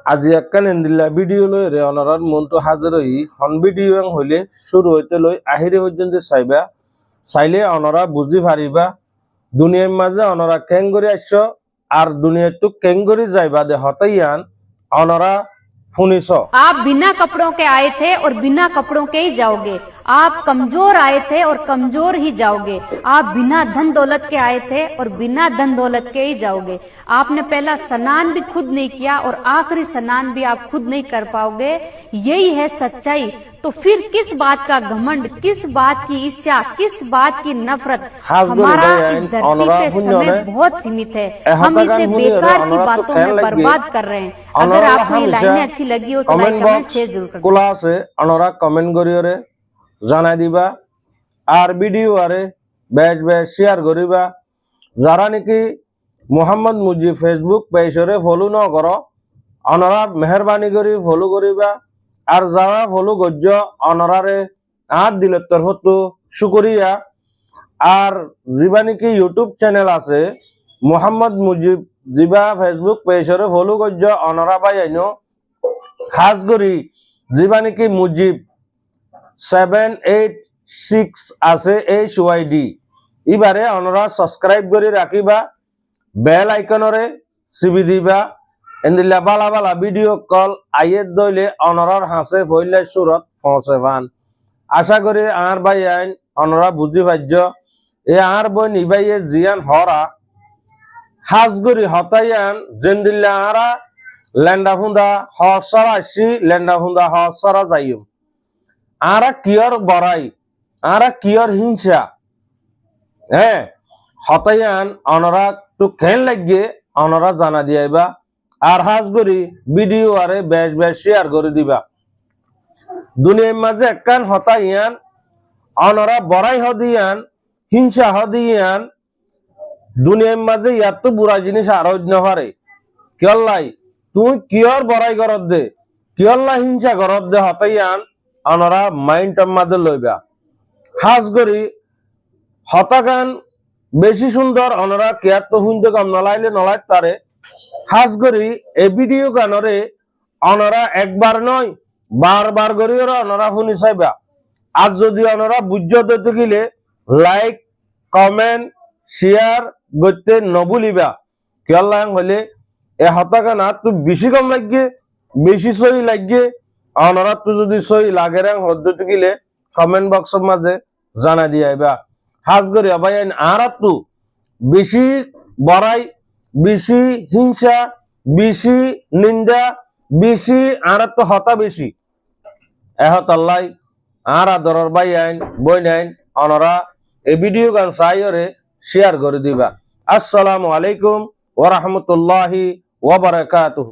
আজি একখান এন্দিল্লা ভিডিও লই রে অনারার মনটো হাজির হই হন ভিডিও হইলে শুরু হইতে লই আহিরে পর্যন্ত চাইবা চাইলে অনারা বুঝি পারিবা দুনিয়ার মাঝে অনারা কেং করে আসছো আর দুনিয়ার তো কেং করে যাইবা দে হতাইয়ান অনারা শুনিছ। आप बिना कपड़ों के आए थे और बिना कपड़ों के ही जाओगे। आप कमजोर आए थे और कमजोर ही जाओगे। आप बिना धन दौलत के आए थे और बिना धन दौलत के ही जाओगे। आपने पहला स्नान भी खुद नहीं किया और आखिरी स्नान भी आप खुद नहीं कर पाओगे। यही है सच्चाई। तो फिर किस बात का घमंड, किस बात की ईर्ष्या, किस बात की नफरत। हमारा इस धरती पे समय बहुत सीमित है। हम इसे बेकार की बातों में बर्बाद कर रहे हैं। अगर आपको ये लाइनें अच्छी लगी हो तो लाइक कमेंट शेयर जरूर करें। কোলা আছে অনরা কমেন্ট করিওরে জানাই দিবা আর ভিডিও আরে বেশ বেশ শেয়ার করিবা। যারা নাকি মোহাম্মদ মুজিব ফেসবুক পেজরে ফলো ন করো অনরা মেহরবানি করি ফলো করিবা আর যারা ফলো গজ্য অনরারে হাত দিলে তোর হতো শুকরিয়া। আর যিবা নাকি ইউটিউব চ্যানেল আছে মোহাম্মদ মুজিব যিবা ফেসবুক পেজরে ফলো গজ্য অনরা বাই আইনো হাজ করি যিবা নাকি মুজিব 786 আছে HYD ইবারে অনরা সাবস্ক্রাইব করে রাখিবা বেল আইকনরে সিবি দিবা এন্দিলা বালা বালা ভিডিও কল আইয়ের দইলে অনরার হাসে ফইলে সুরত পৌঁছে ভান। আশা করি আর ভাই আইন অনরা বুঝি পাইজ এ আর বই নিবাইয়ে জিয়ান হরা হাজগরি হতাইয়ান জেন্দিল্লা আরা লেন্ডা ফুন্দা হসরা আসি লেন্ডা ফুন্দা হসরা যাইম আরা কিয়র বড়াই আরা কিয়র হিংসা হ্যাঁ হতাইয়ান অনরা তো খেল লাগিয়ে অনরা জানা দিয়াইবা আর হাজগরি ভিডিও আরে বেশ বেশ শেয়ার করে দিবা। দুনিয়ার মাঝে একখান হতাইয়ান অনরা বড়াই হদিয়ান হিংসা হদিয়ান দুনিয়ার মাঝে ইয়ার তো বুড়া জিনিস আর পারে কিয়ল্লাই তুই কিয়র বড়াই করত দে কিয়ল্লা হিংসা করত দে হতাইয়ান অনরা মাইন্ডটার মাঝে লইবা। হাজগরি হতাকান বেশি সুন্দর অনরা কেয়ার তো শুনতে কম নলাইলে নলাই তারে হাজগরি এ ভিডিও গানরে অনরা একবার নয় বারবার করি ওরা অনরা শুনি চাইবা। আর যদি অনরা বুঝ দিতে গেলে লাইক কমেন্ট শেয়ার করতে নভুলিবা কেয়ার হলে এ হতাকান আর তুই বেশি কম লাগিয়ে বেশি সই লাগিয়ে অনরা তো যদি সই লাগে হতে গেলে কমেন্ট বক্সের মাঝে জানা দিয়াইবা। হাজ করি ভাই আর তু বেশি বড়াই বেশি হিংসা বেশি নিন্দা বেশি আর তো হতা বেশি এহত আল্লাহ আর আদরর ভাই আইন বই নাইন অনরা এই ভিডিও গান সাইরে শেয়ার করে দিবা। আসসালামু আলাইকুম ওয়া রাহমাতুল্লাহি ওয়া বারাকাতুহু।